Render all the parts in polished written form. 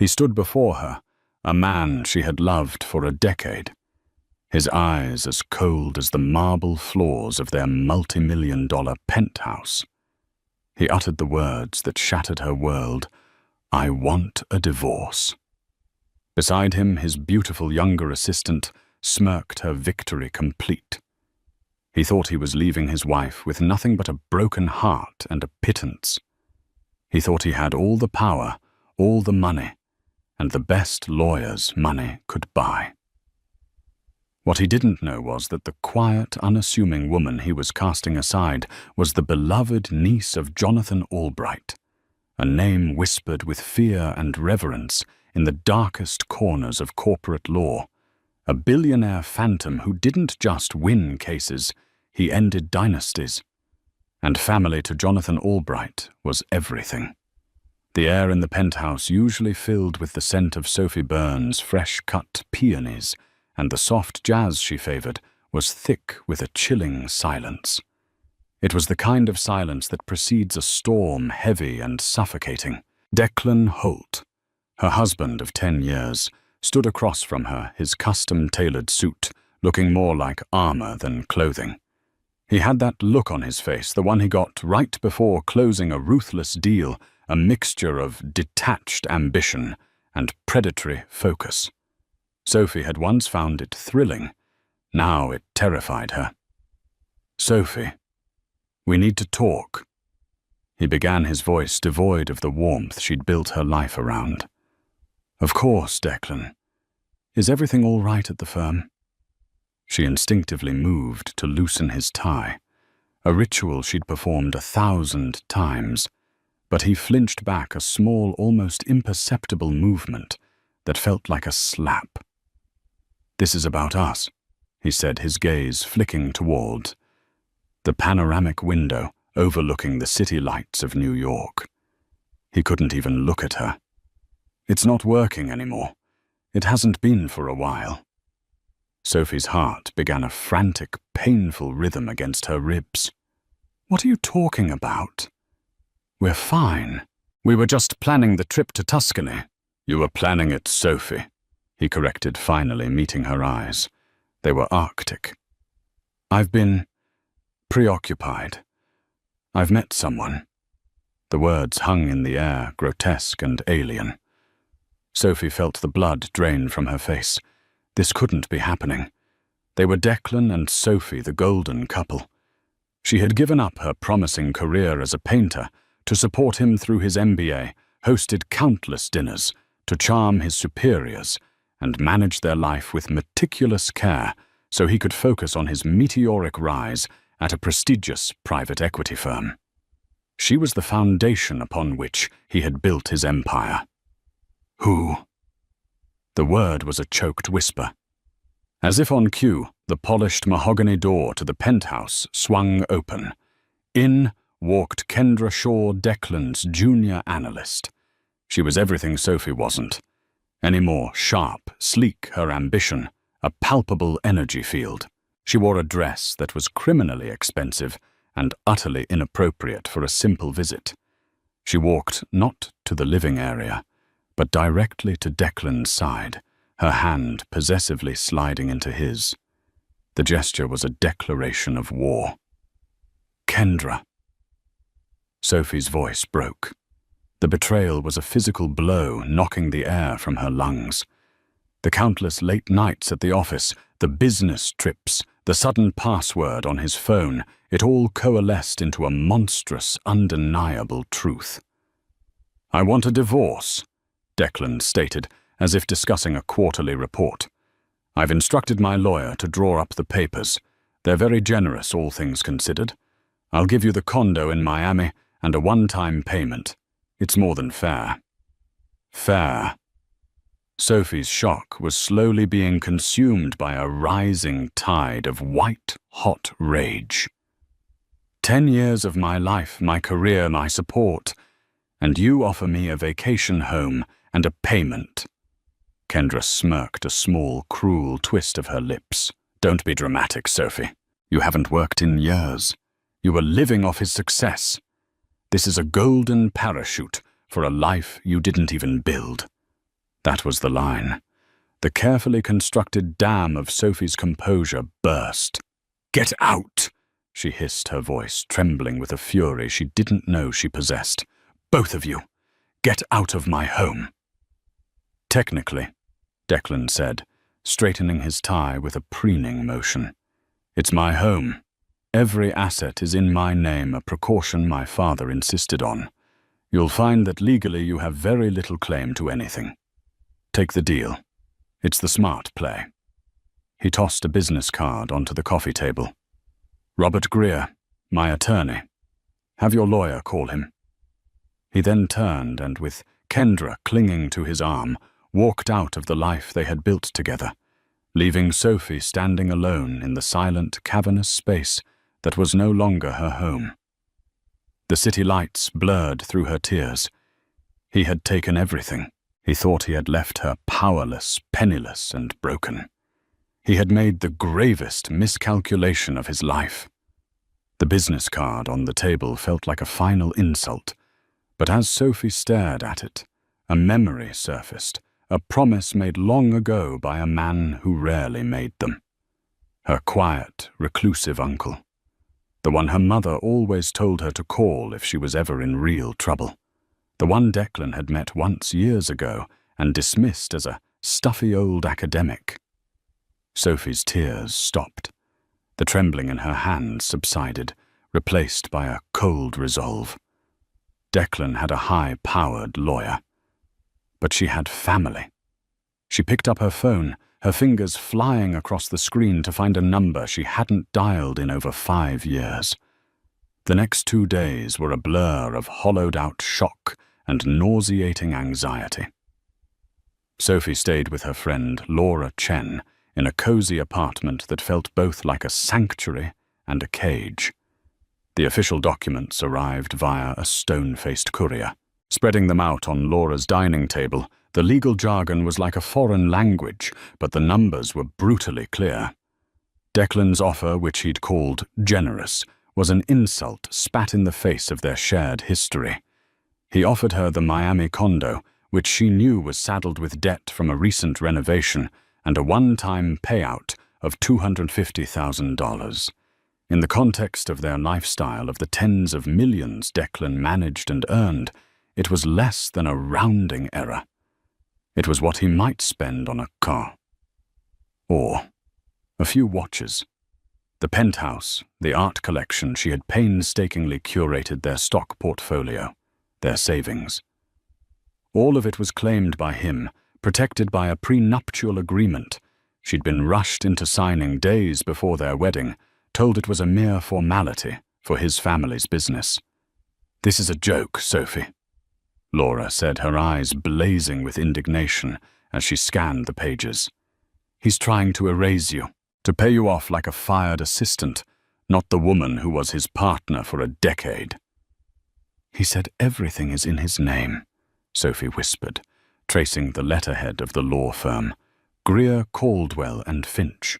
He stood before her, a man she had loved for a decade, his eyes as cold as the marble floors of their multi-million-dollar penthouse. He uttered the words that shattered her world, "I want a divorce." Beside him, his beautiful younger assistant smirked her victory complete. He thought he was leaving his wife with nothing but a broken heart and a pittance. He thought he had all the power, all the money, and the best lawyers money could buy. What he didn't know was that the quiet, unassuming woman he was casting aside was the beloved niece of Jonathan Albright, a name whispered with fear and reverence in the darkest corners of corporate law, a billionaire phantom who didn't just win cases, he ended dynasties. And family to Jonathan Albright was everything. The air in the penthouse, usually filled with the scent of Sophie Byrne's fresh-cut peonies, and the soft jazz she favored, was thick with a chilling silence. It was the kind of silence that precedes a storm, heavy and suffocating. Declan Holt, her husband of 10 years, stood across from her, his custom-tailored suit, looking more like armor than clothing. He had that look on his face, the one he got right before closing a ruthless deal, a mixture of detached ambition and predatory focus. Sophie had once found it thrilling. Now it terrified her. "Sophie, we need to talk." He began, his voice devoid of the warmth she'd built her life around. "Of course, Declan. Is everything all right at the firm?" She instinctively moved to loosen his tie, a ritual she'd performed 1,000 times, but he flinched back, a small, almost imperceptible movement that felt like a slap. "This is about us," he said, his gaze flicking toward the panoramic window overlooking the city lights of New York. He couldn't even look at her. "It's not working anymore. It hasn't been for a while." Sophie's heart began a frantic, painful rhythm against her ribs. "What are you talking about?" "We're fine. We were just planning the trip to Tuscany." "You were planning it, Sophie," he corrected, finally meeting her eyes. They were arctic. "I've been preoccupied. I've met someone." The words hung in the air, grotesque and alien. Sophie felt the blood drain from her face. This couldn't be happening. They were Declan and Sophie, the golden couple. She had given up her promising career as a painter to support him through his MBA, hosted countless dinners, to charm his superiors, and manage their life with meticulous care so he could focus on his meteoric rise at a prestigious private equity firm. She was the foundation upon which he had built his empire. "Who?" The word was a choked whisper. As if on cue, the polished mahogany door to the penthouse swung open. In walked Kendra Shaw, Declan's junior analyst. She was everything Sophie wasn't. Any more sharp, sleek her ambition, a palpable energy field. She wore a dress that was criminally expensive and utterly inappropriate for a simple visit. She walked not to the living area, but directly to Declan's side, her hand possessively sliding into his. The gesture was a declaration of war. "Kendra." Sophie's voice broke. The betrayal was a physical blow, knocking the air from her lungs. The countless late nights at the office, the business trips, the sudden password on his phone, it all coalesced into a monstrous, undeniable truth. "I want a divorce," Declan stated, as if discussing a quarterly report. "I've instructed my lawyer to draw up the papers. They're very generous, all things considered. I'll give you the condo in Miami and a one-time payment. It's more than fair." Fair. Sophie's shock was slowly being consumed by a rising tide of white-hot rage. 10 years of my life, my career, my support, and you offer me a vacation home and a payment. Kendra smirked, a small, cruel twist of her lips. "Don't be dramatic, Sophie. You haven't worked in years. You were living off his success. This is a golden parachute for a life you didn't even build." That was the line. The carefully constructed dam of Sophie's composure burst. "Get out!" she hissed, her voice trembling with a fury she didn't know she possessed. "Both of you, get out of my home." "Technically," Declan said, straightening his tie with a preening motion. "It's my home. Every asset is in my name, a precaution my father insisted on. You'll find that legally you have very little claim to anything. Take the deal. It's the smart play." He tossed a business card onto the coffee table. "Robert Greer, my attorney. Have your lawyer call him." He then turned and, with Kendra clinging to his arm, walked out of the life they had built together, leaving Sophie standing alone in the silent, cavernous space that was no longer her home. The city lights blurred through her tears. He had taken everything. He thought he had left her powerless, penniless, and broken. He had made the gravest miscalculation of his life. The business card on the table felt like a final insult, but as Sophie stared at it, a memory surfaced, a promise made long ago by a man who rarely made them. Her quiet, reclusive uncle. The one her mother always told her to call if she was ever in real trouble. The one Declan had met once years ago and dismissed as a stuffy old academic. Sophie's tears stopped. The trembling in her hands subsided, replaced by a cold resolve. Declan had a high-powered lawyer. But she had family. She picked up her phone, her fingers flying across the screen to find a number she hadn't dialed in over 5 years. The next 2 days were a blur of hollowed-out shock and nauseating anxiety. Sophie stayed with her friend Laura Chen in a cozy apartment that felt both like a sanctuary and a cage. The official documents arrived via a stone-faced courier. Spreading them out on Laura's dining table, the legal jargon was like a foreign language, but the numbers were brutally clear. Declan's offer, which he'd called generous, was an insult spat in the face of their shared history. He offered her the Miami condo, which she knew was saddled with debt from a recent renovation, and a one-time payout of $250,000. In the context of their lifestyle of the tens of millions Declan managed and earned, it was less than a rounding error. It was what he might spend on a car. Or a few watches. The penthouse, the art collection she had painstakingly curated their stock portfolio, their savings. All of it was claimed by him, protected by a prenuptial agreement she'd been rushed into signing days before their wedding, told it was a mere formality for his family's business. "This is a joke, Sophie," Laura said, her eyes blazing with indignation as she scanned the pages. "He's trying to erase you, to pay you off like a fired assistant, not the woman who was his partner for a decade." "He said everything is in his name," Sophie whispered, tracing the letterhead of the law firm, Greer, Caldwell and Finch.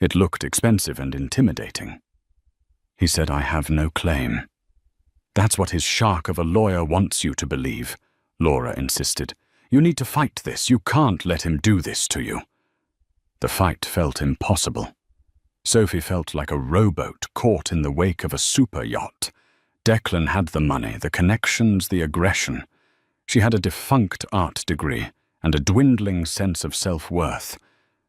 It looked expensive and intimidating. "He said I have no claim." "That's what his shark of a lawyer wants you to believe," Laura insisted. "You need to fight this. You can't let him do this to you." The fight felt impossible. Sophie felt like a rowboat caught in the wake of a super yacht. Declan had the money, the connections, the aggression. She had a defunct art degree and a dwindling sense of self-worth.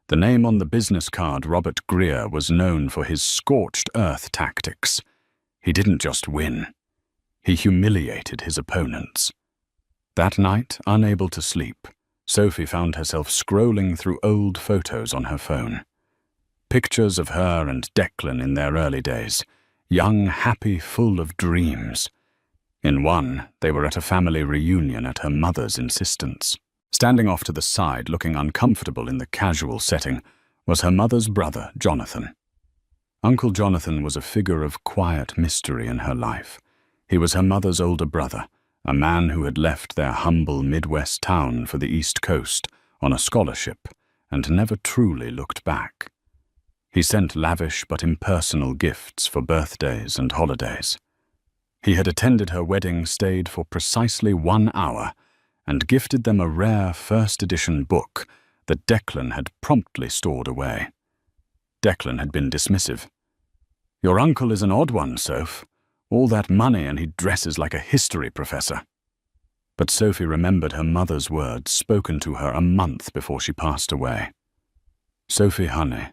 The name on the business card, Robert Greer, was known for his scorched earth tactics. He didn't just win. He humiliated his opponents. That night, unable to sleep, Sophie found herself scrolling through old photos on her phone. Pictures of her and Declan in their early days, young, happy, full of dreams. In one, they were at a family reunion at her mother's insistence. Standing off to the side, looking uncomfortable in the casual setting, was her mother's brother, Jonathan. Uncle Jonathan was a figure of quiet mystery in her life. He was her mother's older brother, a man who had left their humble Midwest town for the East Coast on a scholarship and never truly looked back. He sent lavish but impersonal gifts for birthdays and holidays. He had attended her wedding, stayed for precisely 1 hour, and gifted them a rare first-edition book that Declan had promptly stored away. Declan had been dismissive. "Your uncle is an odd one, Soph. All that money and he dresses like a history professor." But Sophie remembered her mother's words spoken to her a month before she passed away. "Sophie, honey,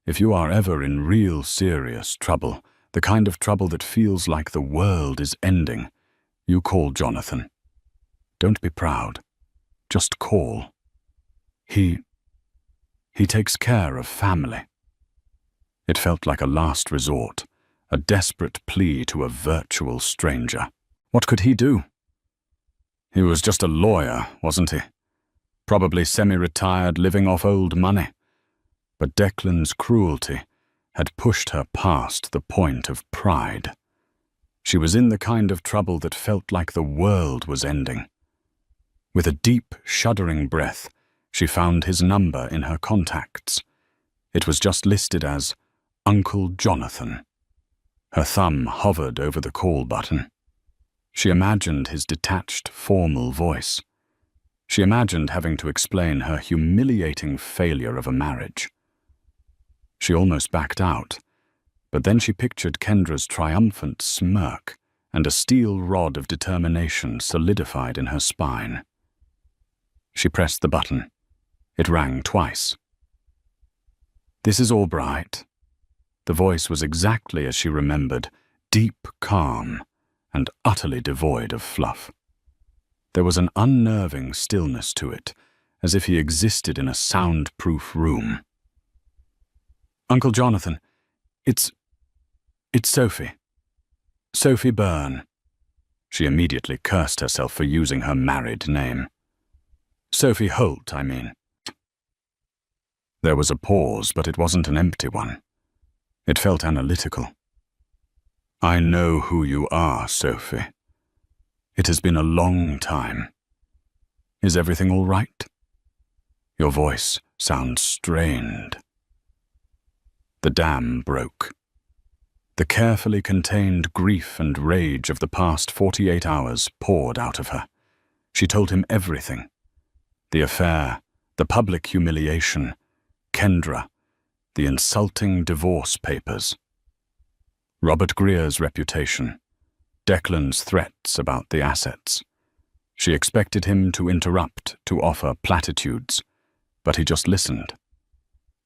if you are ever in real serious trouble, the kind of trouble that feels like the world is ending, you call Jonathan. Don't be proud. Just call. He takes care of family." It felt like a last resort, a desperate plea to a virtual stranger. What could he do? He was just a lawyer, wasn't he? Probably semi-retired, living off old money. But Declan's cruelty had pushed her past the point of pride. She was in the kind of trouble that felt like the world was ending. With a deep, shuddering breath, she found his number in her contacts. It was just listed as Uncle Jonathan. Her thumb hovered over the call button. She imagined his detached, formal voice. She imagined having to explain her humiliating failure of a marriage. She almost backed out, but then she pictured Kendra's triumphant smirk, and a steel rod of determination solidified in her spine. She pressed the button. It rang twice. "This is Albright." The voice was exactly as she remembered, deep calm and utterly devoid of fluff. There was an unnerving stillness to it, as if he existed in a soundproof room. "Uncle Jonathan, it's Sophie. Sophie Byrne." She immediately cursed herself for using her married name. "Sophie Holt, I mean." There was a pause, but it wasn't an empty one. It felt analytical. "I know who you are, Sophie. It has been a long time. Is everything all right? Your voice sounds strained." The dam broke. The carefully contained grief and rage of the past 48 hours poured out of her. She told him everything. The affair, the public humiliation, Kendra, the insulting divorce papers. Robert Greer's reputation, Declan's threats about the assets. She expected him to interrupt, to offer platitudes, but he just listened.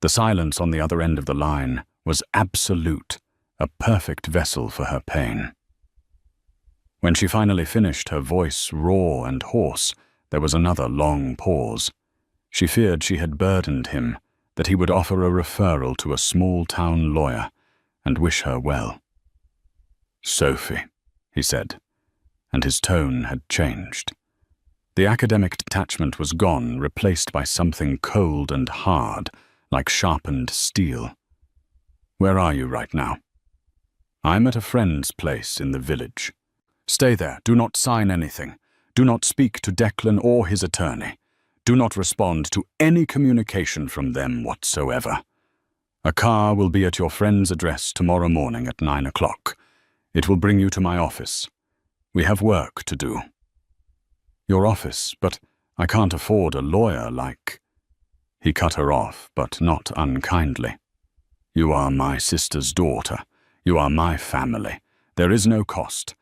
The silence on the other end of the line was absolute, a perfect vessel for her pain. When she finally finished, her voice raw and hoarse, there was another long pause. She feared she had burdened him, that he would offer a referral to a small-town lawyer and wish her well. "Sophie," he said, and his tone had changed. The academic detachment was gone, replaced by something cold and hard, like sharpened steel. "Where are you right now?" "I'm at a friend's place in the village." "Stay there. Do not sign anything. Do not speak to Declan or his attorney. Do not respond to any communication from them whatsoever. A car will be at your friend's address tomorrow morning at 9 o'clock. It will bring you to my office. We have work to do." "Your office, but I can't afford a lawyer like—" He cut her off, but not unkindly. "You are my sister's daughter. You are my family. There is no cost.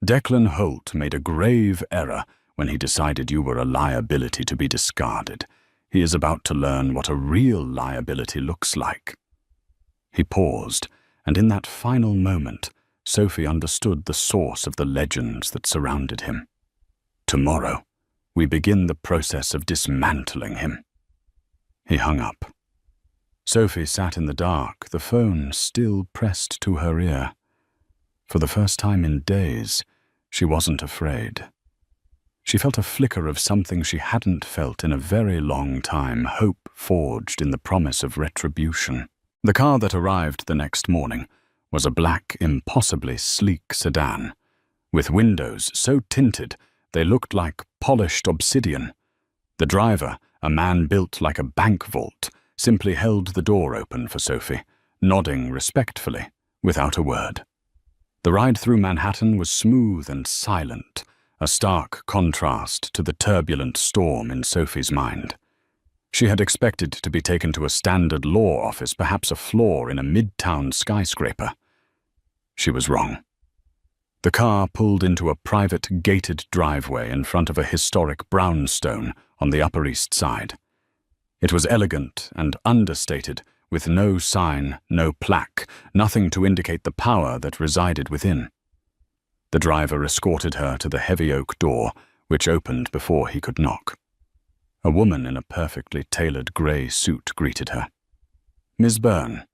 Declan Holt made a grave error when he decided you were a liability to be discarded. He is about to learn what a real liability looks like." He paused, and in that final moment, Sophie understood the source of the legends that surrounded him. "Tomorrow, we begin the process of dismantling him." He hung up. Sophie sat in the dark, the phone still pressed to her ear. For the first time in days, she wasn't afraid. She felt a flicker of something she hadn't felt in a very long time, hope forged in the promise of retribution. The car that arrived the next morning was a black, impossibly sleek sedan, with windows so tinted they looked like polished obsidian. The driver, a man built like a bank vault, simply held the door open for Sophie, nodding respectfully, without a word. The ride through Manhattan was smooth and silent, a stark contrast to the turbulent storm in Sophie's mind. She had expected to be taken to a standard law office, perhaps a floor in a midtown skyscraper. She was wrong. The car pulled into a private gated driveway in front of a historic brownstone on the Upper East Side. It was elegant and understated, with no sign, no plaque, nothing to indicate the power that resided within. The driver escorted her to the heavy oak door, which opened before he could knock. A woman in a perfectly tailored grey suit greeted her. "Miss Byrne,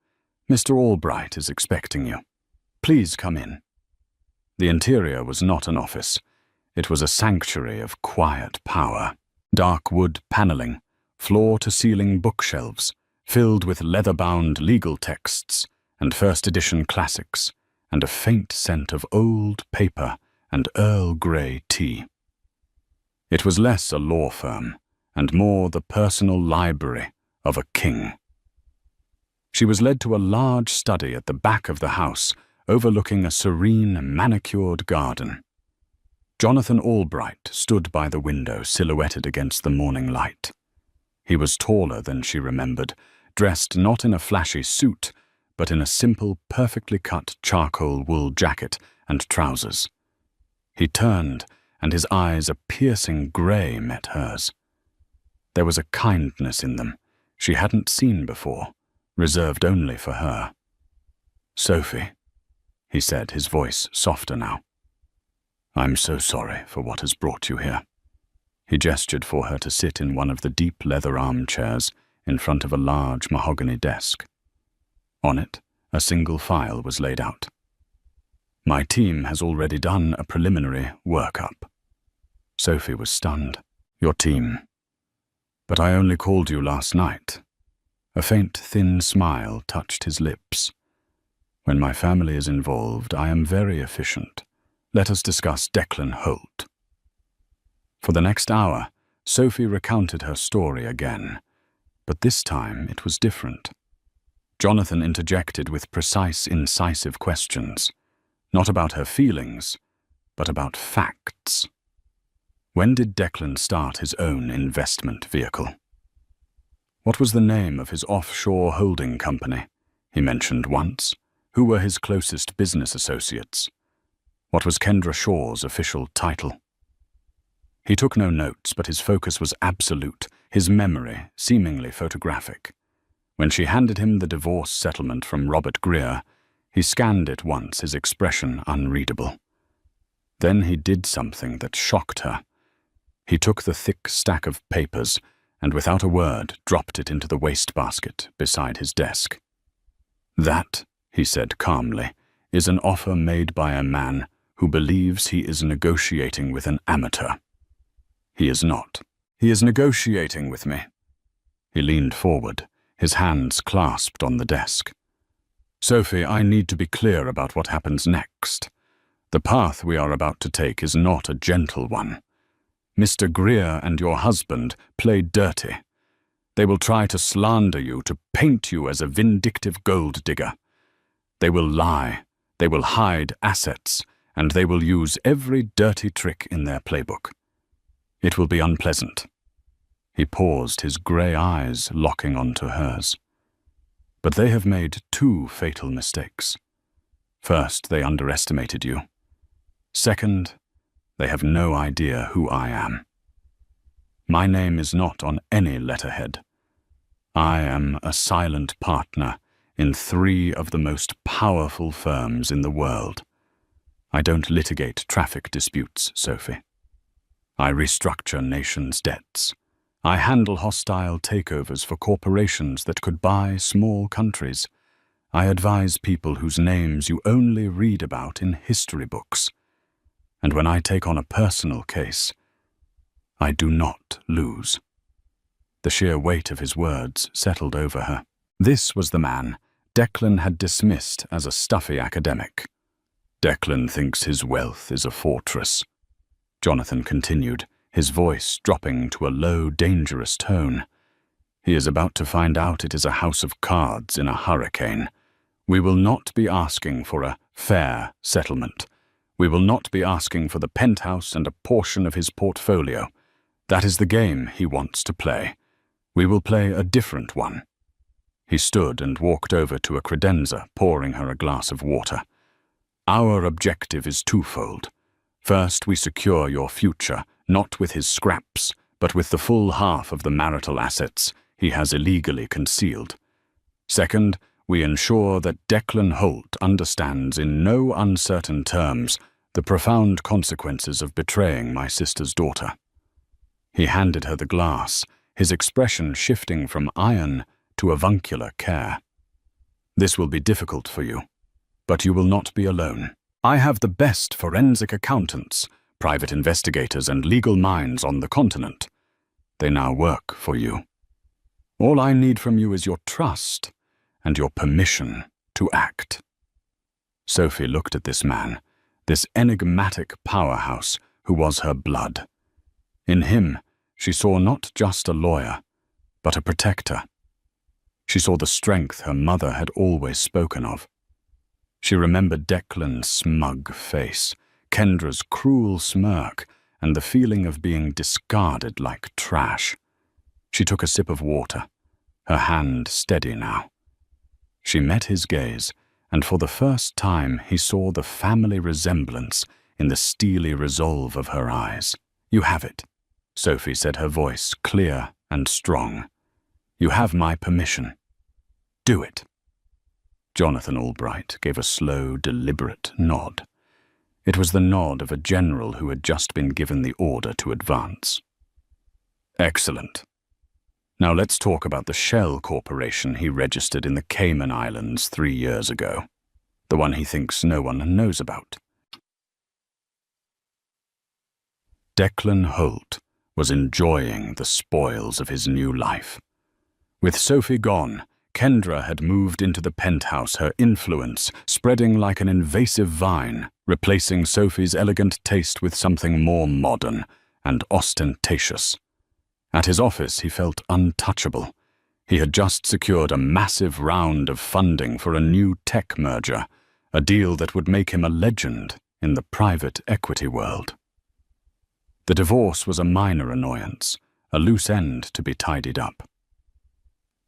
Mr. Albright is expecting you. Please come in." The interior was not an office. It was a sanctuary of quiet power. Dark wood paneling, floor-to-ceiling bookshelves, filled with leather-bound legal texts and first-edition classics, and a faint scent of old paper and Earl Grey tea. It was less a law firm, and more the personal library of a king. She was led to a large study at the back of the house, overlooking a serene, manicured garden. Jonathan Albright stood by the window, silhouetted against the morning light. He was taller than she remembered, dressed not in a flashy suit, but in a simple, perfectly cut charcoal wool jacket and trousers. He turned, and his eyes, a piercing grey, met hers. There was a kindness in them she hadn't seen before, reserved only for her. "Sophie," he said, his voice softer now. "I'm so sorry for what has brought you here." He gestured for her to sit in one of the deep leather armchairs in front of a large mahogany desk. On it, a single file was laid out. "My team has already done a preliminary workup." Sophie was stunned. "Your team? But I only called you last night." A faint, thin smile touched his lips. "When my family is involved, I am very efficient. Let us discuss Declan Holt." For the next hour, Sophie recounted her story again, but this time it was different. Jonathan interjected with precise, incisive questions, not about her feelings, but about facts. When did Declan start his own investment vehicle? What was the name of his offshore holding company? He mentioned once. Who were his closest business associates? What was Kendra Shaw's official title? He took no notes, but his focus was absolute, his memory seemingly photographic. When she handed him the divorce settlement from Robert Greer, he scanned it once, his expression unreadable. Then he did something that shocked her. He took the thick stack of papers and without a word dropped it into the wastebasket beside his desk. "That," he said calmly, "is an offer made by a man who believes he is negotiating with an amateur. He is not. He is negotiating with me." He leaned forward, his hands clasped on the desk. "Sophie, I need to be clear about what happens next. The path we are about to take is not a gentle one. Mr. Greer and your husband play dirty. They will try to slander you, to paint you as a vindictive gold digger. They will lie, they will hide assets, and they will use every dirty trick in their playbook. It will be unpleasant." He paused, his grey eyes locking onto hers. "But they have made two fatal mistakes. First, they underestimated you. Second, they have no idea who I am. My name is not on any letterhead. I am a silent partner in 3 of the most powerful firms in the world. I don't litigate traffic disputes, Sophie. I restructure nations' debts. I handle hostile takeovers for corporations that could buy small countries. I advise people whose names you only read about in history books. And when I take on a personal case, I do not lose." The sheer weight of his words settled over her. This was the man Declan had dismissed as a stuffy academic. "Declan thinks his wealth is a fortress," Jonathan continued, his voice dropping to a low, dangerous tone. "He is about to find out it is a house of cards in a hurricane. We will not be asking for a fair settlement. We will not be asking for the penthouse and a portion of his portfolio. That is the game he wants to play. We will play a different one." He stood and walked over to a credenza, pouring her a glass of water. "Our objective is twofold. First, we secure your future, not with his scraps, but with the full half of the marital assets he has illegally concealed. Second, we ensure that Declan Holt understands in no uncertain terms the profound consequences of betraying my sister's daughter." He handed her the glass, his expression shifting from iron to avuncular care. "This will be difficult for you, but you will not be alone. I have the best forensic accountants, private investigators, and legal minds on the continent. They now work for you. All I need from you is your trust and your permission to act." Sophie looked at this man, this enigmatic powerhouse who was her blood. In him, she saw not just a lawyer, but a protector. She saw the strength her mother had always spoken of. She remembered Declan's smug face, Kendra's cruel smirk, and the feeling of being discarded like trash. She took a sip of water, her hand steady now. She met his gaze, and for the first time he saw the family resemblance in the steely resolve of her eyes. "You have it," Sophie said, her voice clear and strong. "You have my permission. Do it." Jonathan Albright gave a slow, deliberate nod. It was the nod of a general who had just been given the order to advance. "Excellent. Now let's talk about the shell corporation he registered in the Cayman Islands 3 years ago. The one he thinks no one knows about." Declan Holt was enjoying the spoils of his new life. With Sophie gone, Kendra had moved into the penthouse, her influence spreading like an invasive vine, replacing Sophie's elegant taste with something more modern and ostentatious. At his office, he felt untouchable. He had just secured a massive round of funding for a new tech merger, a deal that would make him a legend in the private equity world. The divorce was a minor annoyance, a loose end to be tidied up.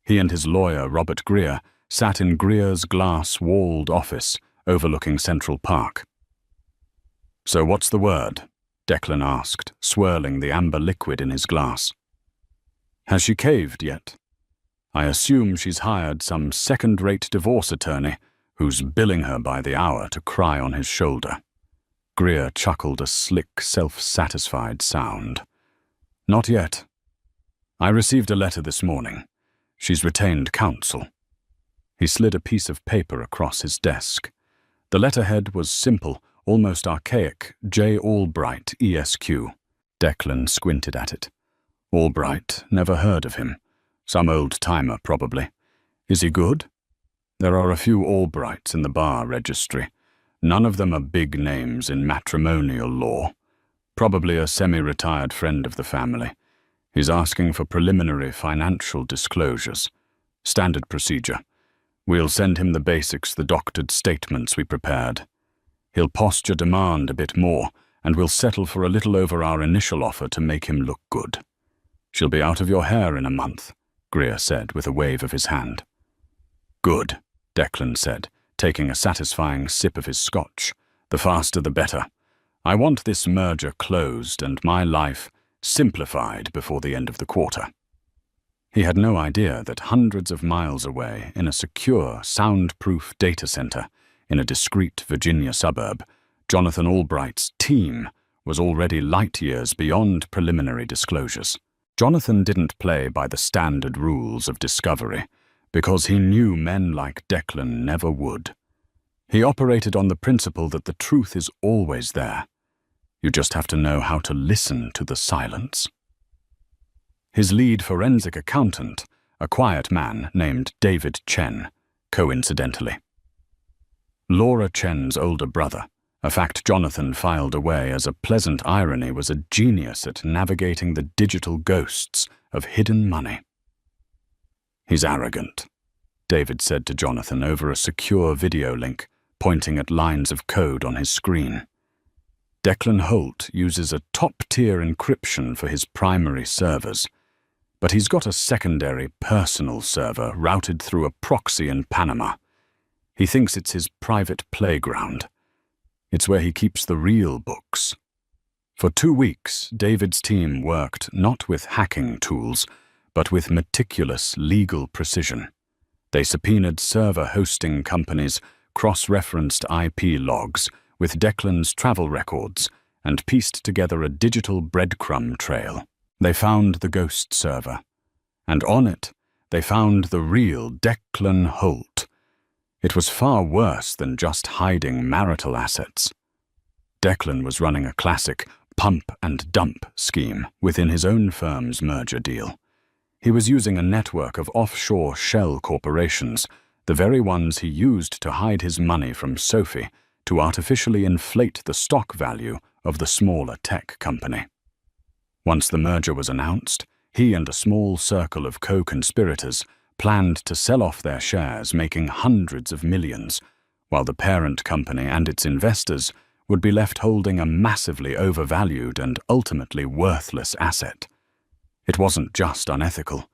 He and his lawyer, Robert Greer, sat in Greer's glass-walled office overlooking Central Park. "So what's the word?" Declan asked, swirling the amber liquid in his glass. "Has she caved yet? I assume she's hired some second-rate divorce attorney who's billing her by the hour to cry on his shoulder." Greer chuckled a slick, self-satisfied sound. "Not yet. I received a letter this morning. She's retained counsel." He slid a piece of paper across his desk. The letterhead was simple, almost archaic, J. Albright, ESQ. Declan squinted at it. "Albright, never heard of him. Some old-timer, probably. Is he good?" "There are a few Albrights in the bar registry. None of them are big names in matrimonial law. Probably a semi-retired friend of the family. He's asking for preliminary financial disclosures. Standard procedure. We'll send him the basics, the doctored statements we prepared. He'll posture demand a bit more, and we'll settle for a little over our initial offer to make him look good. She'll be out of your hair in a month," Greer said with a wave of his hand. "Good," Declan said, taking a satisfying sip of his scotch. "The faster the better. I want this merger closed and my life simplified before the end of the quarter." He had no idea that hundreds of miles away, in a secure, soundproof data center in a discreet Virginia suburb, Jonathan Albright's team was already light years beyond preliminary disclosures. Jonathan didn't play by the standard rules of discovery, because he knew men like Declan never would. He operated on the principle that the truth is always there. You just have to know how to listen to the silence. His lead forensic accountant, a quiet man named David Chen, coincidentally. Laura Chen's older brother, a fact Jonathan filed away as a pleasant irony, was a genius at navigating the digital ghosts of hidden money. "He's arrogant," David said to Jonathan over a secure video link, pointing at lines of code on his screen. Declan Holt uses a top-tier encryption for his primary servers, but he's got a secondary personal server routed through a proxy in Panama. He thinks it's his private playground. It's where he keeps the real books. For 2 weeks, David's team worked not with hacking tools, but with meticulous legal precision. They subpoenaed server hosting companies, cross-referenced IP logs with Declan's travel records, and pieced together a digital breadcrumb trail. They found the ghost server, and on it, they found the real Declan Holt. It was far worse than just hiding marital assets. Declan was running a classic pump and dump scheme within his own firm's merger deal. He was using a network of offshore shell corporations, the very ones he used to hide his money from Sophie, to artificially inflate the stock value of the smaller tech company. Once the merger was announced, he and a small circle of co-conspirators planned to sell off their shares, making hundreds of millions, while the parent company and its investors would be left holding a massively overvalued and ultimately worthless asset. It wasn't just unethical.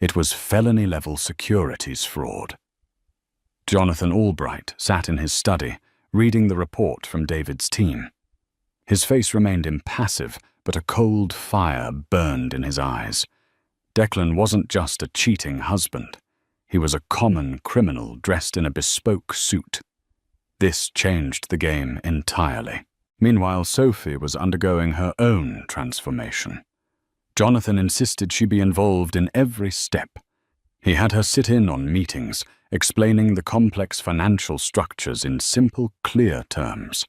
It was felony-level securities fraud. Jonathan Albright sat in his study, reading the report from David's team. His face remained impassive, but a cold fire burned in his eyes. Declan wasn't just a cheating husband. He was a common criminal dressed in a bespoke suit. This changed the game entirely. Meanwhile, Sophie was undergoing her own transformation. Jonathan insisted she be involved in every step. He had her sit in on meetings, explaining the complex financial structures in simple, clear terms.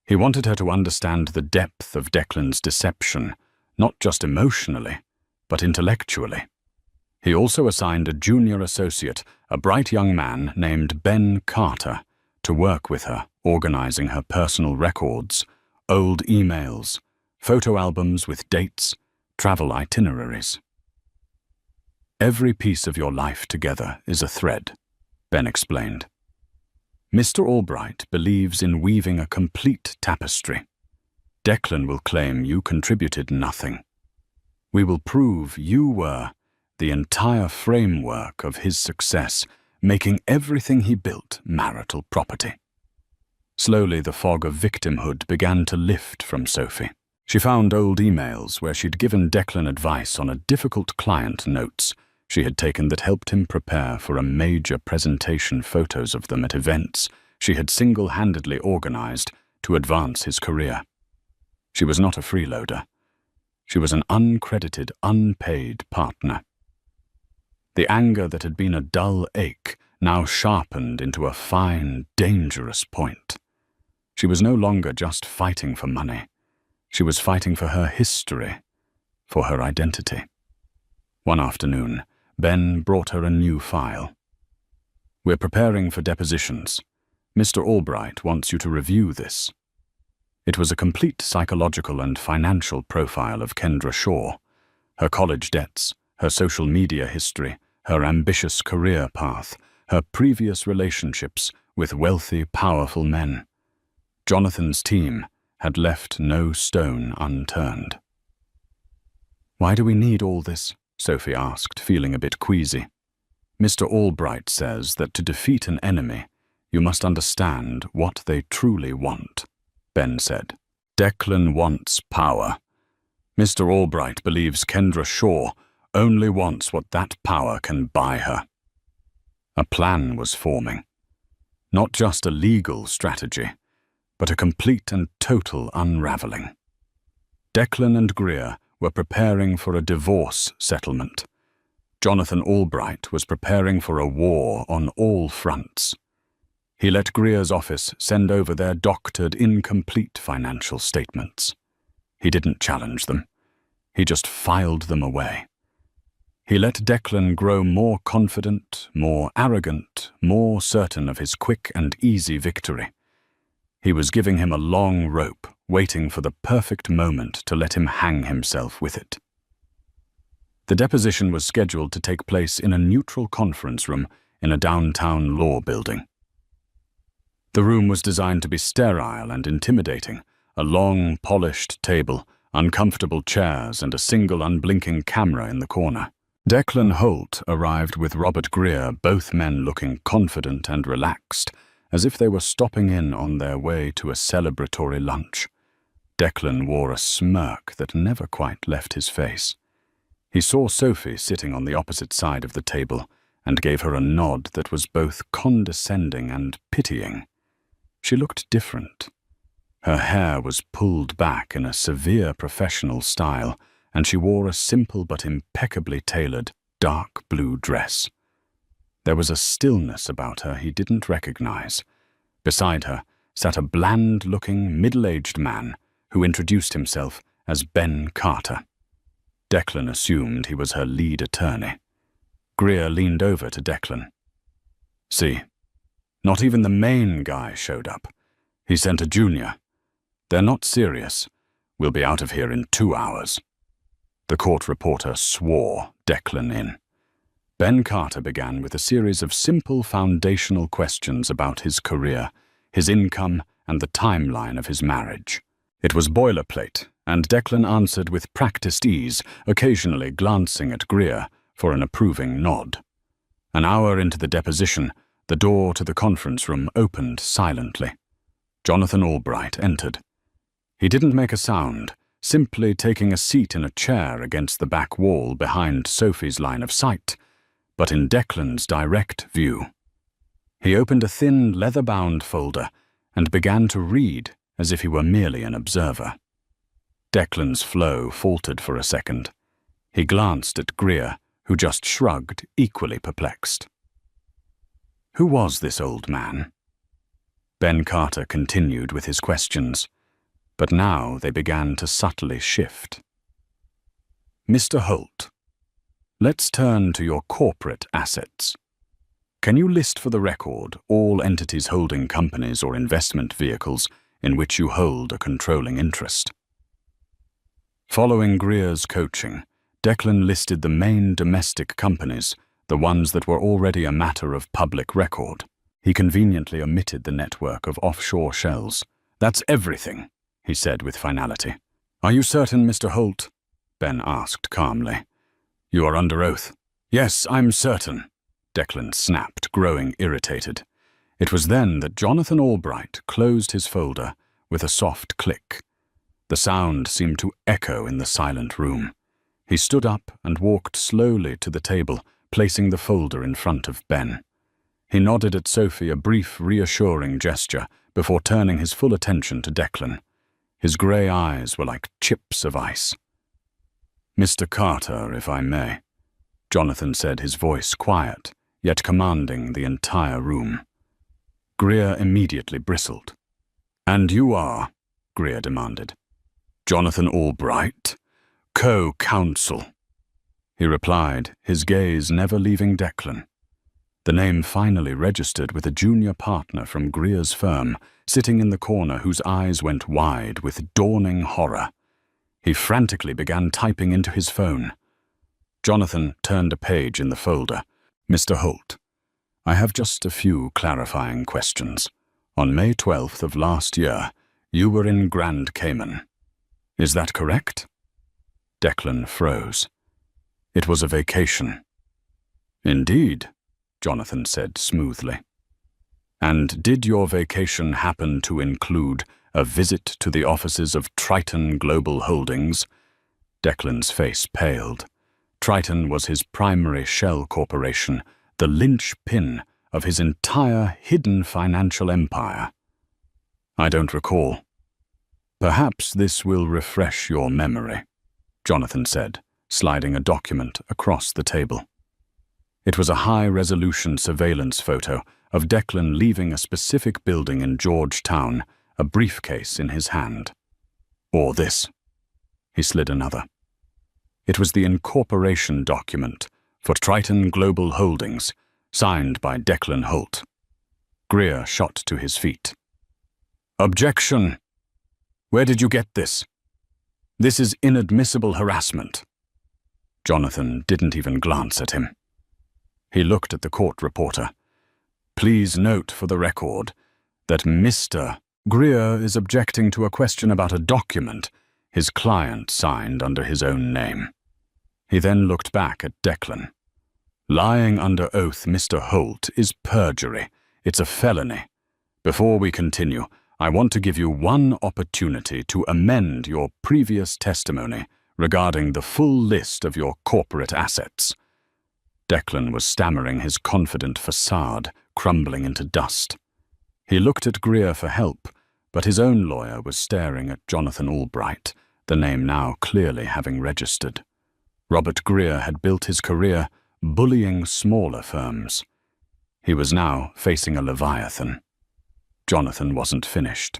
He wanted her to understand the depth of Declan's deception, not just emotionally, but intellectually. He also assigned a junior associate, a bright young man named Ben Carter, to work with her, organizing her personal records, old emails, photo albums with dates, travel itineraries. "Every piece of your life together is a thread," Ben explained. "Mr. Albright believes in weaving a complete tapestry. Declan will claim you contributed nothing. We will prove you were the entire framework of his success, making everything he built marital property." Slowly, the fog of victimhood began to lift from Sophie. She found old emails where she'd given Declan advice on a difficult client notes she had taken that helped him prepare for a major presentation, photos of them at events she had single-handedly organized to advance his career. She was not a freeloader. She was an uncredited, unpaid partner. The anger that had been a dull ache now sharpened into a fine, dangerous point. She was no longer just fighting for money. She was fighting for her history, for her identity. One afternoon, Ben brought her a new file. "We're preparing for depositions. Mr. Albright wants you to review this." It was a complete psychological and financial profile of Kendra Shaw, her college debts, her social media history, her ambitious career path, her previous relationships with wealthy, powerful men. Jonathan's team had left no stone unturned. "Why do we need all this?" Sophie asked, feeling a bit queasy. "Mr. Albright says that to defeat an enemy, you must understand what they truly want," Ben said. "Declan wants power. Mr. Albright believes Kendra Shaw only wants what that power can buy her." A plan was forming. Not just a legal strategy, but a complete and total unraveling. Declan and Greer were preparing for a divorce settlement. Jonathan Albright was preparing for a war on all fronts. He let Greer's office send over their doctored, incomplete financial statements. He didn't challenge them. He just filed them away. He let Declan grow more confident, more arrogant, more certain of his quick and easy victory. He was giving him a long rope, waiting for the perfect moment to let him hang himself with it. The deposition was scheduled to take place in a neutral conference room in a downtown law building. The room was designed to be sterile and intimidating, a long, polished table, uncomfortable chairs, and a single unblinking camera in the corner. Declan Holt arrived with Robert Greer, both men looking confident and relaxed, as if they were stopping in on their way to a celebratory lunch. Declan wore a smirk that never quite left his face. He saw Sophie sitting on the opposite side of the table and gave her a nod that was both condescending and pitying. She looked different. Her hair was pulled back in a severe professional style, and she wore a simple but impeccably tailored dark blue dress. There was a stillness about her he didn't recognize. Beside her sat a bland-looking, middle-aged man who introduced himself as Ben Carter. Declan assumed he was her lead attorney. Greer leaned over to Declan. "See, not even the main guy showed up. He sent a junior. They're not serious. We'll be out of here in 2 hours." The court reporter swore Declan in. Ben Carter began with a series of simple foundational questions about his career, his income, and the timeline of his marriage. It was boilerplate, and Declan answered with practiced ease, occasionally glancing at Greer for an approving nod. An hour into the deposition, the door to the conference room opened silently. Jonathan Albright entered. He didn't make a sound, simply taking a seat in a chair against the back wall behind Sophie's line of sight, but in Declan's direct view. He opened a thin, leather-bound folder and began to read as if he were merely an observer. Declan's flow faltered for a second. He glanced at Greer, who just shrugged, equally perplexed. Who was this old man? Ben Carter continued with his questions, but now they began to subtly shift. Mr. Holt, let's turn to your corporate assets. Can you list for the record all entities holding companies or investment vehicles in which you hold a controlling interest? Following Greer's coaching, Declan listed the main domestic companies, the ones that were already a matter of public record. He conveniently omitted the network of offshore shells. "That's everything," he said with finality. "Are you certain, Mr. Holt?" Ben asked calmly. "You are under oath." "Yes, I'm certain," Declan snapped, growing irritated. It was then that Jonathan Albright closed his folder with a soft click. The sound seemed to echo in the silent room. He stood up and walked slowly to the table, placing the folder in front of Ben. He nodded at Sophie a brief, reassuring gesture before turning his full attention to Declan. His grey eyes were like chips of ice. "Mr. Carter, if I may," Jonathan said, his voice quiet, yet commanding the entire room. Greer immediately bristled. "And you are?" Greer demanded. "Jonathan Albright, co-counsel," he replied, his gaze never leaving Declan. The name finally registered with a junior partner from Greer's firm, sitting in the corner whose eyes went wide with dawning horror. He frantically began typing into his phone. Jonathan turned a page in the folder. "Mr. Holt, I have just a few clarifying questions. On May 12th of last year, you were in Grand Cayman. Is that correct?" Declan froze. "It was a vacation." "Indeed," Jonathan said smoothly. "And did your vacation happen to include a visit to the offices of Triton Global Holdings?" Declan's face paled. Triton was his primary shell corporation, the linchpin of his entire hidden financial empire. "I don't recall." "Perhaps this will refresh your memory," Jonathan said, sliding a document across the table. It was a high-resolution surveillance photo of Declan leaving a specific building in Georgetown, a briefcase in his hand. "Or this." He slid another. It was the incorporation document for Triton Global Holdings, signed by Declan Holt. Greer shot to his feet. "Objection! Where did you get this? This is inadmissible harassment." Jonathan didn't even glance at him. He looked at the court reporter. "Please note for the record that Mr. Greer is objecting to a question about a document his client signed under his own name. He then looked back at Declan. Lying under oath, Mr. Holt, is perjury. It's a felony. Before we continue, I want to give you one opportunity to amend your previous testimony regarding the full list of your corporate assets. Declan was stammering, his confident facade crumbling into dust. He looked at Greer for help, but his own lawyer was staring at Jonathan Albright, the name now clearly having registered. Robert Greer had built his career bullying smaller firms. He was now facing a leviathan. Jonathan wasn't finished.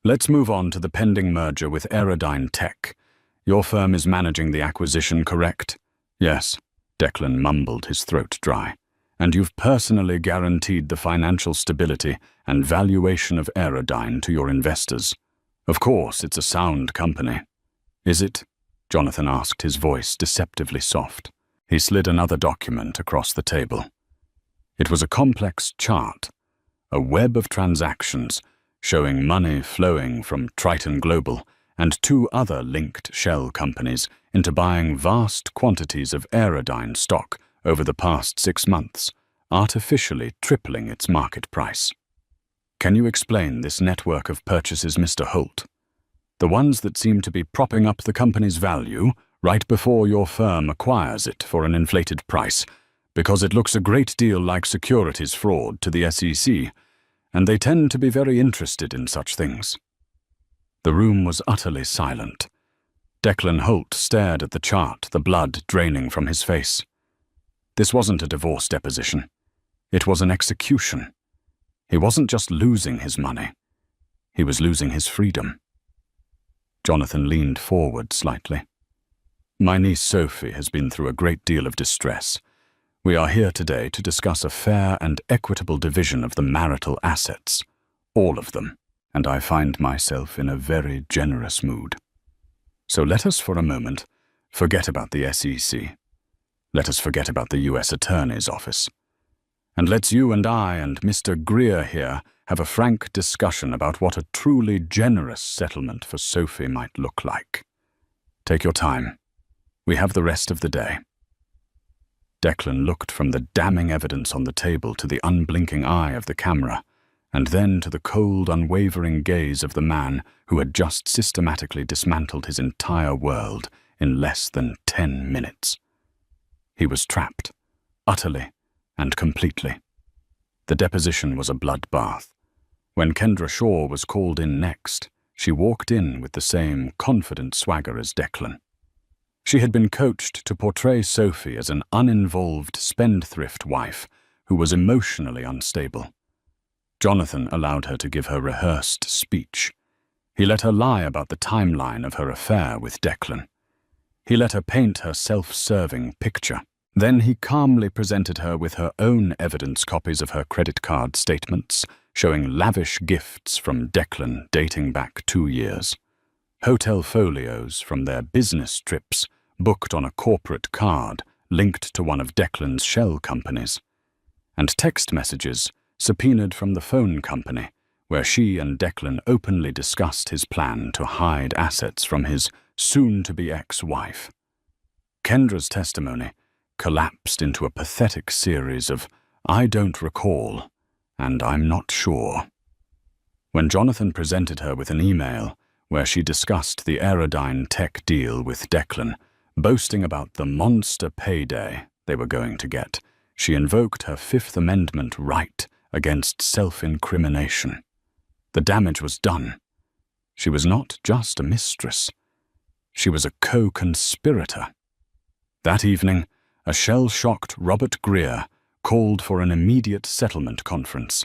Let's move on to the pending merger with Aerodyne Tech. Your firm is managing the acquisition, correct? Yes, Declan mumbled, his throat dry. And you've personally guaranteed the financial stability and valuation of Aerodyne to your investors. Of course, it's a sound company. Is it? Jonathan asked, his voice deceptively soft. He slid another document across the table. It was a complex chart, a web of transactions showing money flowing from Triton Global and two other linked shell companies into buying vast quantities of Aerodyne stock over the past 6 months, artificially tripling its market price. Can you explain this network of purchases, Mr. Holt? The ones that seem to be propping up the company's value right before your firm acquires it for an inflated price, because it looks a great deal like securities fraud to the SEC, and they tend to be very interested in such things. The room was utterly silent. Declan Holt stared at the chart, the blood draining from his face. This wasn't a divorce deposition. It was an execution. He wasn't just losing his money. He was losing his freedom. Jonathan leaned forward slightly. My niece Sophie has been through a great deal of distress. We are here today to discuss a fair and equitable division of the marital assets, all of them, and I find myself in a very generous mood. So let us for a moment forget about the SEC. Let us forget about the U.S. Attorney's Office. And let's you and I and Mr. Greer here have a frank discussion about what a truly generous settlement for Sophie might look like. Take your time. We have the rest of the day. Declan looked from the damning evidence on the table to the unblinking eye of the camera, and then to the cold, unwavering gaze of the man who had just systematically dismantled his entire world in less than 10 minutes. He was trapped, utterly and completely. The deposition was a bloodbath. When Kendra Shaw was called in next, she walked in with the same confident swagger as Declan. She had been coached to portray Sophie as an uninvolved spendthrift wife who was emotionally unstable. Jonathan allowed her to give her rehearsed speech. He let her lie about the timeline of her affair with Declan. He let her paint her self-serving picture. Then he calmly presented her with her own evidence copies of her credit card statements, showing lavish gifts from Declan dating back 2 years. Hotel folios from their business trips booked on a corporate card linked to one of Declan's shell companies, and text messages subpoenaed from the phone company, where she and Declan openly discussed his plan to hide assets from his soon-to-be ex-wife. Kendra's testimony collapsed into a pathetic series of "I don't recall" and "I'm not sure." When Jonathan presented her with an email where she discussed the Aerodyne Tech deal with Declan, boasting about the monster payday they were going to get, she invoked her Fifth Amendment right against self-incrimination. The damage was done. She was not just a mistress. She was a co-conspirator. That evening, a shell-shocked Robert Greer called for an immediate settlement conference.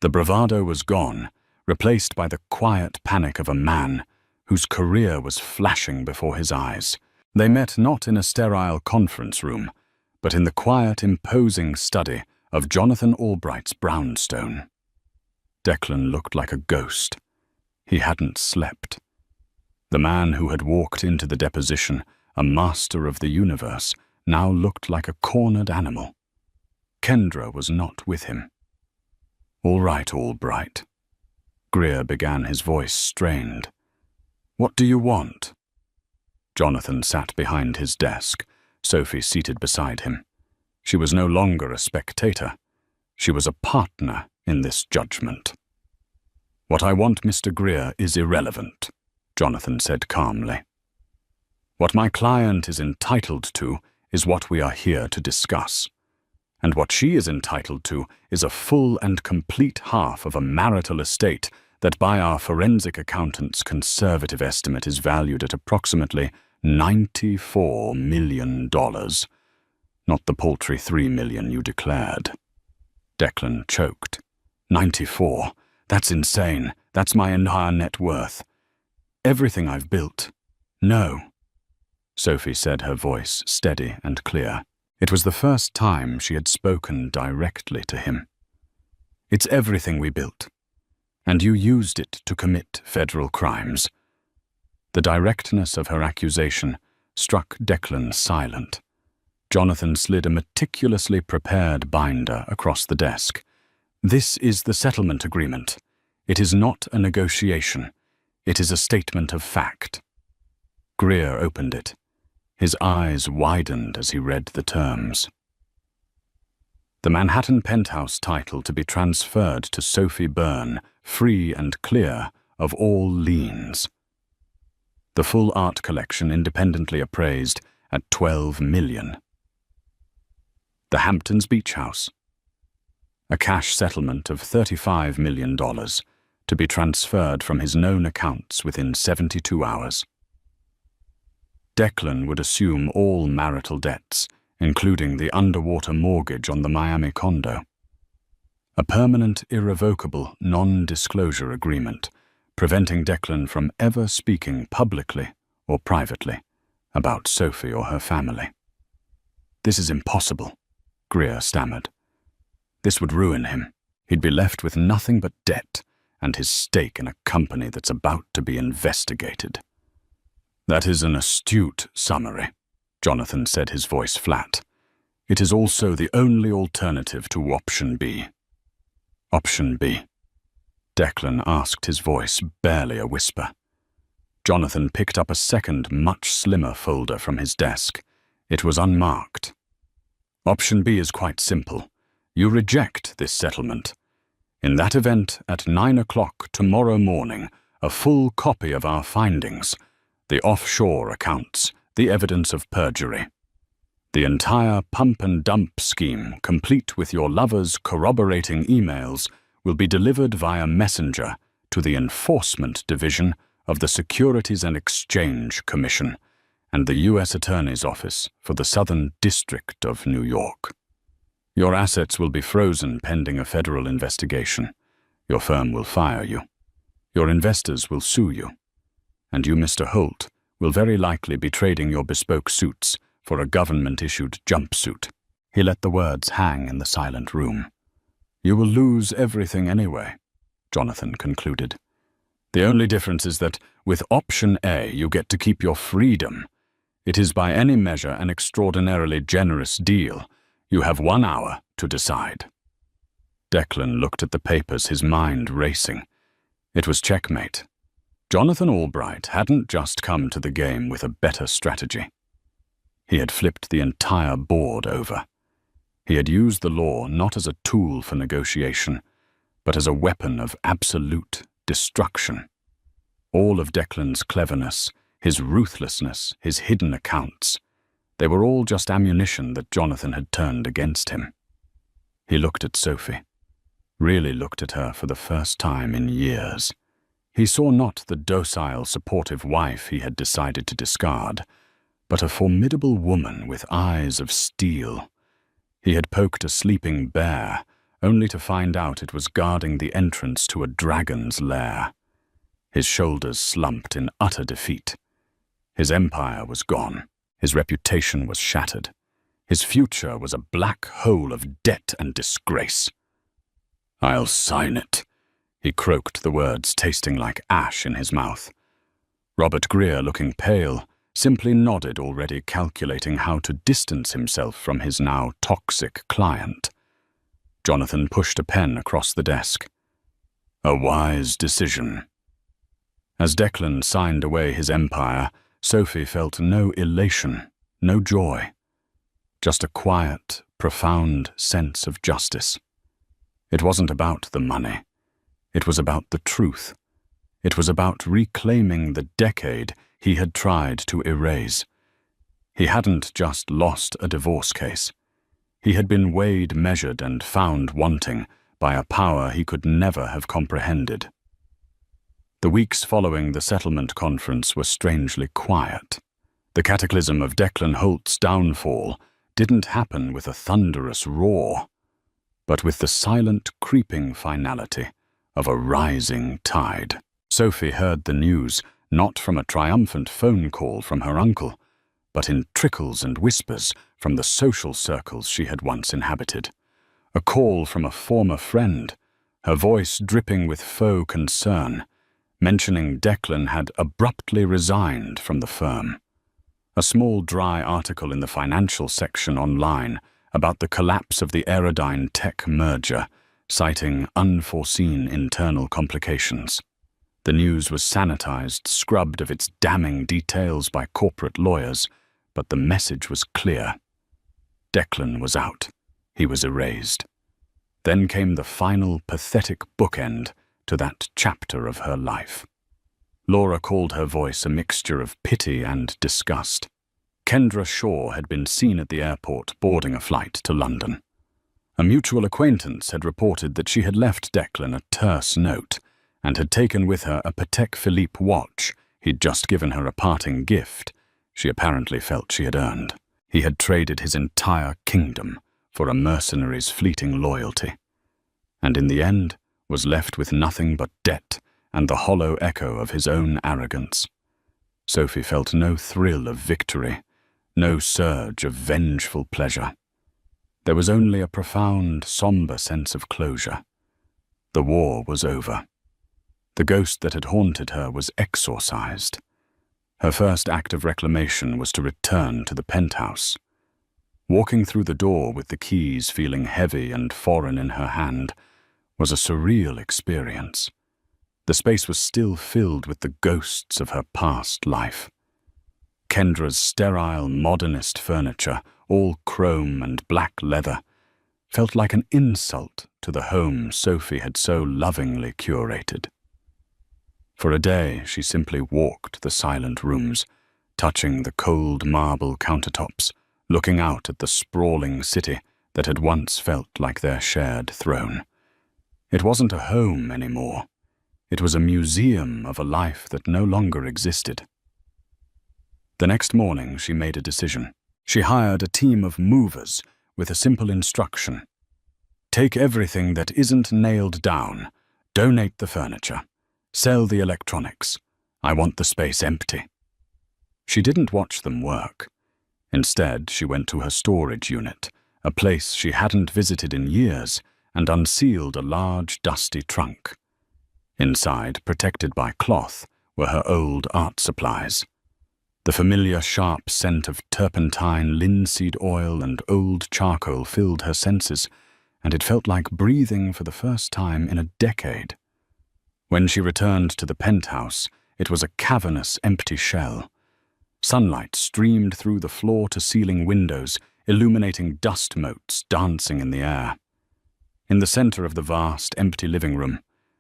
The bravado was gone, replaced by the quiet panic of a man whose career was flashing before his eyes. They met not in a sterile conference room, but in the quiet, imposing study of Jonathan Albright's brownstone. Declan looked like a ghost. He hadn't slept. The man who had walked into the deposition, a master of the universe, now looked like a cornered animal. Kendra was not with him. "All right, Albright." Greer began, his voice strained. "What do you want?" Jonathan sat behind his desk, Sophie seated beside him. She was no longer a spectator. She was a partner in this judgment. "What I want, Mr. Greer, is irrelevant," Jonathan said calmly. "What my client is entitled to is what we are here to discuss. And what she is entitled to is a full and complete half of a marital estate that by our forensic accountant's conservative estimate is valued at approximately $94 million. Not the paltry $3 million you declared." Declan choked. 94. That's insane. That's my entire net worth. Everything I've built. No. Sophie said, her voice steady and clear. It was the first time she had spoken directly to him. "It's everything we built. And you used it to commit federal crimes." The directness of her accusation struck Declan silent. Jonathan slid a meticulously prepared binder across the desk. "This is the settlement agreement. It is not a negotiation. It is a statement of fact." Greer opened it. His eyes widened as he read the terms. The Manhattan penthouse title to be transferred to Sophie Byrne, free and clear of all liens. The full art collection independently appraised at $12 million. The Hamptons Beach House. A cash settlement of $35 million to be transferred from his known accounts within 72 hours. Declan would assume all marital debts, including the underwater mortgage on the Miami condo. A permanent, irrevocable, non-disclosure agreement, preventing Declan from ever speaking publicly or privately about Sophie or her family. "This is impossible," Greer stammered. "This would ruin him. He'd be left with nothing but debt and his stake in a company that's about to be investigated." "That is an astute summary," Jonathan said, his voice flat. "It is also the only alternative to option B." "Option B?" Declan asked, his voice barely a whisper. Jonathan picked up a second, much slimmer folder from his desk. It was unmarked. "Option B is quite simple. You reject this settlement. In that event, at 9 o'clock tomorrow morning, a full copy of our findings, the offshore accounts, the evidence of perjury, the entire pump-and-dump scheme, complete with your lover's corroborating emails, will be delivered via messenger to the Enforcement Division of the Securities and Exchange Commission and the U.S. Attorney's Office for the Southern District of New York. Your assets will be frozen pending a federal investigation. Your firm will fire you. Your investors will sue you. And you, Mr. Holt, will very likely be trading your bespoke suits for a government-issued jumpsuit." He let the words hang in the silent room. "You will lose everything anyway," Jonathan concluded. "The only difference is that with option A you get to keep your freedom. It is by any measure an extraordinarily generous deal. You have 1 hour to decide." Declan looked at the papers, his mind racing. It was checkmate. Jonathan Albright hadn't just come to the game with a better strategy. He had flipped the entire board over. He had used the law not as a tool for negotiation, but as a weapon of absolute destruction. All of Declan's cleverness, his ruthlessness, his hidden accounts, they were all just ammunition that Jonathan had turned against him. He looked at Sophie, really looked at her for the first time in years. He saw not the docile, supportive wife he had decided to discard, but a formidable woman with eyes of steel. He had poked a sleeping bear, only to find out it was guarding the entrance to a dragon's lair. His shoulders slumped in utter defeat. His empire was gone. His reputation was shattered. His future was a black hole of debt and disgrace. "I'll sign it," he croaked, the words tasting like ash in his mouth. Robert Greer, looking pale, simply nodded, already calculating how to distance himself from his now toxic client. Jonathan pushed a pen across the desk. A wise decision. As Declan signed away his empire, Sophie felt no elation, no joy, just a quiet, profound sense of justice. It wasn't about the money. It was about the truth. It was about reclaiming the decade he had tried to erase. He hadn't just lost a divorce case. He had been weighed, measured, and found wanting by a power he could never have comprehended. The weeks following the settlement conference were strangely quiet. The cataclysm of Declan Holt's downfall didn't happen with a thunderous roar, but with the silent, creeping finality of a rising tide. Sophie heard the news not from a triumphant phone call from her uncle, but in trickles and whispers from the social circles she had once inhabited. A call from a former friend, her voice dripping with faux concern, mentioning Declan had abruptly resigned from the firm. A small dry article in the financial section online about the collapse of the Aerodyne tech merger, citing unforeseen internal complications. The news was sanitized, scrubbed of its damning details by corporate lawyers, but the message was clear. Declan was out. He was erased. Then came the final pathetic bookend to that chapter of her life. Laura called her voice a mixture of pity and disgust. Kendra Shaw had been seen at the airport boarding a flight to London. A mutual acquaintance had reported that she had left Declan a terse note and had taken with her a Patek Philippe watch he'd just given her a parting gift she apparently felt she had earned. He had traded his entire kingdom for a mercenary's fleeting loyalty, and in the end was left with nothing but debt and the hollow echo of his own arrogance. Sophie felt no thrill of victory, no surge of vengeful pleasure. There was only a profound, somber sense of closure. The war was over. The ghost that had haunted her was exorcised. Her first act of reclamation was to return to the penthouse. Walking through the door with the keys feeling heavy and foreign in her hand was a surreal experience. The space was still filled with the ghosts of her past life. Kendra's sterile, modernist furniture, all chrome and black leather, felt like an insult to the home Sophie had so lovingly curated. For a day, she simply walked the silent rooms, touching the cold marble countertops, looking out at the sprawling city that had once felt like their shared throne. It wasn't a home anymore. It was a museum of a life that no longer existed. The next morning, she made a decision. She hired a team of movers with a simple instruction. Take everything that isn't nailed down, donate the furniture, sell the electronics. I want the space empty. She didn't watch them work. Instead, she went to her storage unit, a place she hadn't visited in years, and unsealed a large, dusty trunk. Inside, protected by cloth, were her old art supplies. The familiar sharp scent of turpentine, linseed oil, and old charcoal filled her senses, and it felt like breathing for the first time in a decade. When she returned to the penthouse, it was a cavernous, empty shell. Sunlight streamed through the floor-to-ceiling windows, illuminating dust motes dancing in the air. In the center of the vast, empty living room,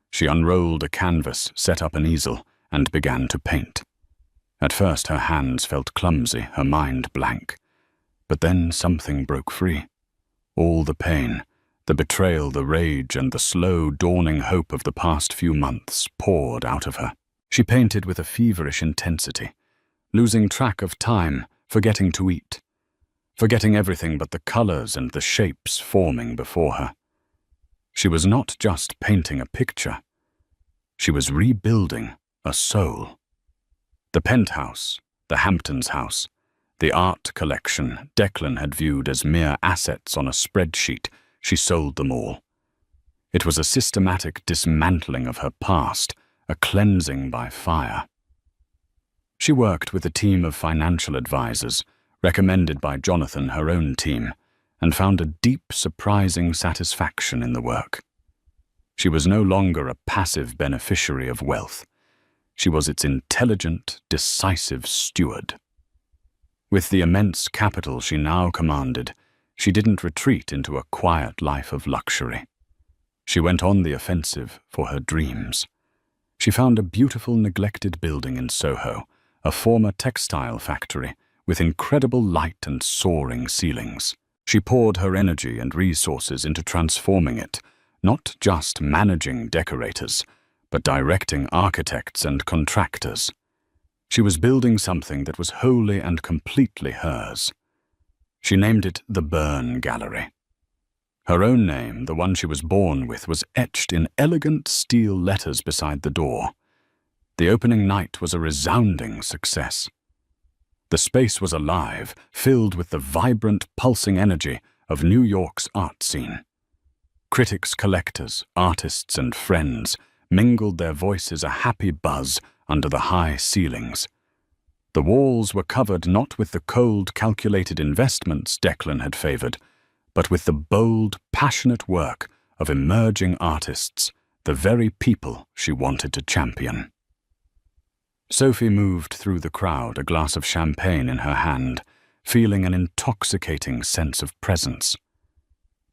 she unrolled a canvas, set up an easel, and began to paint. At first her hands felt clumsy, her mind blank. But then something broke free. All the pain, the betrayal, the rage, and the slow dawning hope of the past few months poured out of her. She painted with a feverish intensity, losing track of time, forgetting to eat, forgetting everything but the colors and the shapes forming before her. She was not just painting a picture. She was rebuilding a soul. The penthouse, the Hamptons house, the art collection Declan had viewed as mere assets on a spreadsheet, she sold them all. It was a systematic dismantling of her past, a cleansing by fire. She worked with a team of financial advisors, recommended by Jonathan, her own team, and found a deep, surprising satisfaction in the work. She was no longer a passive beneficiary of wealth. She was its intelligent, decisive steward. With the immense capital she now commanded, she didn't retreat into a quiet life of luxury. She went on the offensive for her dreams. She found a beautiful neglected building in Soho, a former textile factory, with incredible light and soaring ceilings. She poured her energy and resources into transforming it, not just managing decorators, but directing architects and contractors. She was building something that was wholly and completely hers. She named it the Byrne Gallery. Her own name, the one she was born with, was etched in elegant steel letters beside the door. The opening night was a resounding success. The space was alive, filled with the vibrant, pulsing energy of New York's art scene. Critics, collectors, artists, and friends mingled their voices a happy buzz under the high ceilings. The walls were covered not with the cold, calculated investments Declan had favored, but with the bold, passionate work of emerging artists, the very people she wanted to champion. Sophie moved through the crowd, a glass of champagne in her hand, feeling an intoxicating sense of presence.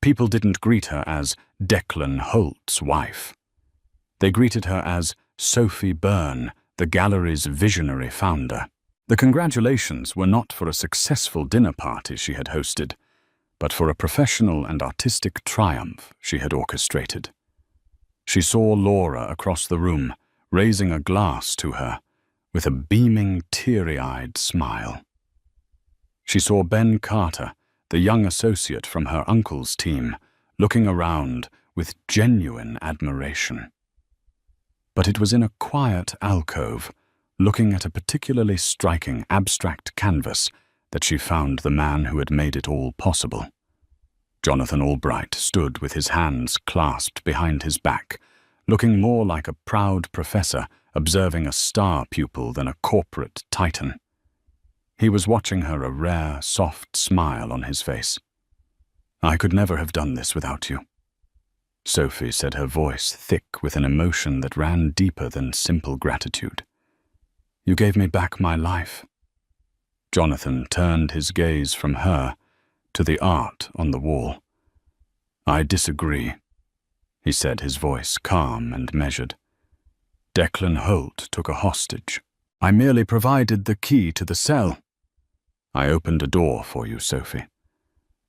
People didn't greet her as Declan Holt's wife. They greeted her as Sophie Byrne, the gallery's visionary founder. The congratulations were not for a successful dinner party she had hosted, but for a professional and artistic triumph she had orchestrated. She saw Laura across the room, raising a glass to her, with a beaming, teary-eyed smile. She saw Ben Carter, the young associate from her uncle's team, looking around with genuine admiration. But it was in a quiet alcove, looking at a particularly striking abstract canvas, that she found the man who had made it all possible. Jonathan Albright stood with his hands clasped behind his back, looking more like a proud professor observing a star pupil than a corporate titan. He was watching her, a rare, soft smile on his face. "I could never have done this without you," Sophie said, her voice thick with an emotion that ran deeper than simple gratitude. "You gave me back my life." Jonathan turned his gaze from her to the art on the wall. "I disagree," he said, his voice calm and measured. "Declan Holt took a hostage. I merely provided the key to the cell. I opened a door for you, Sophie.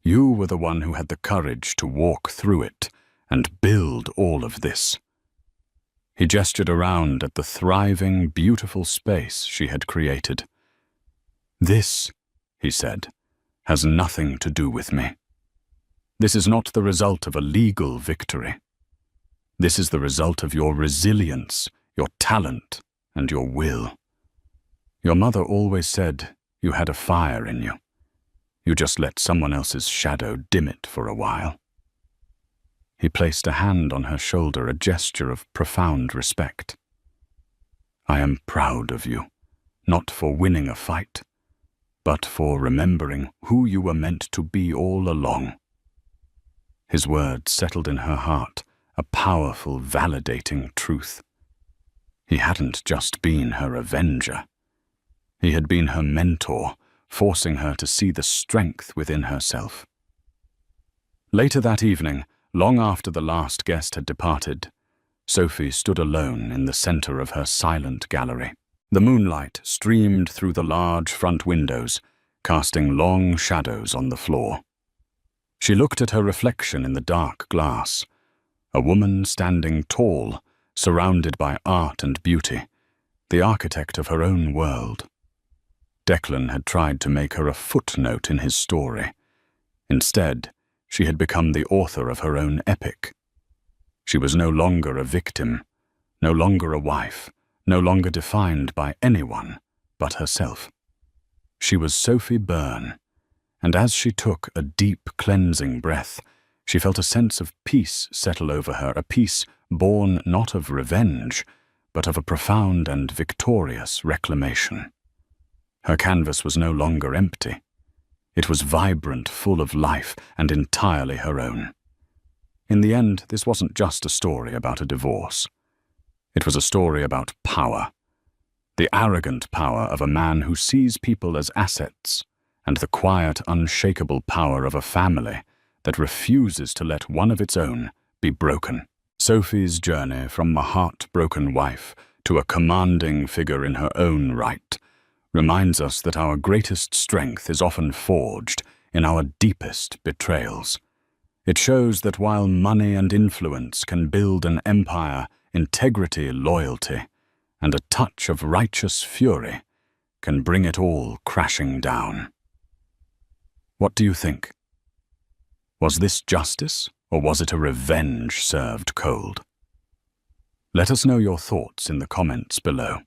You were the one who had the courage to walk through it and build all of this." He gestured around at the thriving, beautiful space she had created. "This," he said, "has nothing to do with me. This is not the result of a legal victory. This is the result of your resilience, your talent, and your will. Your mother always said you had a fire in you. You just let someone else's shadow dim it for a while." He placed a hand on her shoulder, a gesture of profound respect. "I am proud of you, not for winning a fight, but for remembering who you were meant to be all along." His words settled in her heart, a powerful, validating truth. He hadn't just been her avenger. He had been her mentor, forcing her to see the strength within herself. Later that evening, long after the last guest had departed, Sophie stood alone in the center of her silent gallery. The moonlight streamed through the large front windows, casting long shadows on the floor. She looked at her reflection in the dark glass, a woman standing tall, surrounded by art and beauty, the architect of her own world. Declan had tried to make her a footnote in his story. Instead, she had become the author of her own epic. She was no longer a victim, no longer a wife, no longer defined by anyone but herself. She was Sophie Byrne, and as she took a deep, cleansing breath, she felt a sense of peace settle over her, a peace born not of revenge, but of a profound and victorious reclamation. Her canvas was no longer empty. It was vibrant, full of life, and entirely her own. In the end, this wasn't just a story about a divorce. It was a story about power. The arrogant power of a man who sees people as assets, and the quiet, unshakable power of a family that refuses to let one of its own be broken. Sophie's journey from a heartbroken wife to a commanding figure in her own right reminds us that our greatest strength is often forged in our deepest betrayals. It shows that while money and influence can build an empire, integrity, loyalty, and a touch of righteous fury can bring it all crashing down. What do you think? Was this justice, or was it a revenge served cold? Let us know your thoughts in the comments below.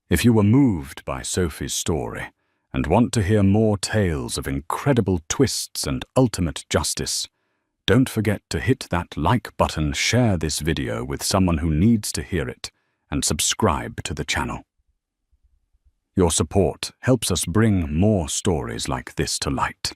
If you were moved by Sophie's story and want to hear more tales of incredible twists and ultimate justice, don't forget to hit that like button, share this video with someone who needs to hear it, and subscribe to the channel. Your support helps us bring more stories like this to light.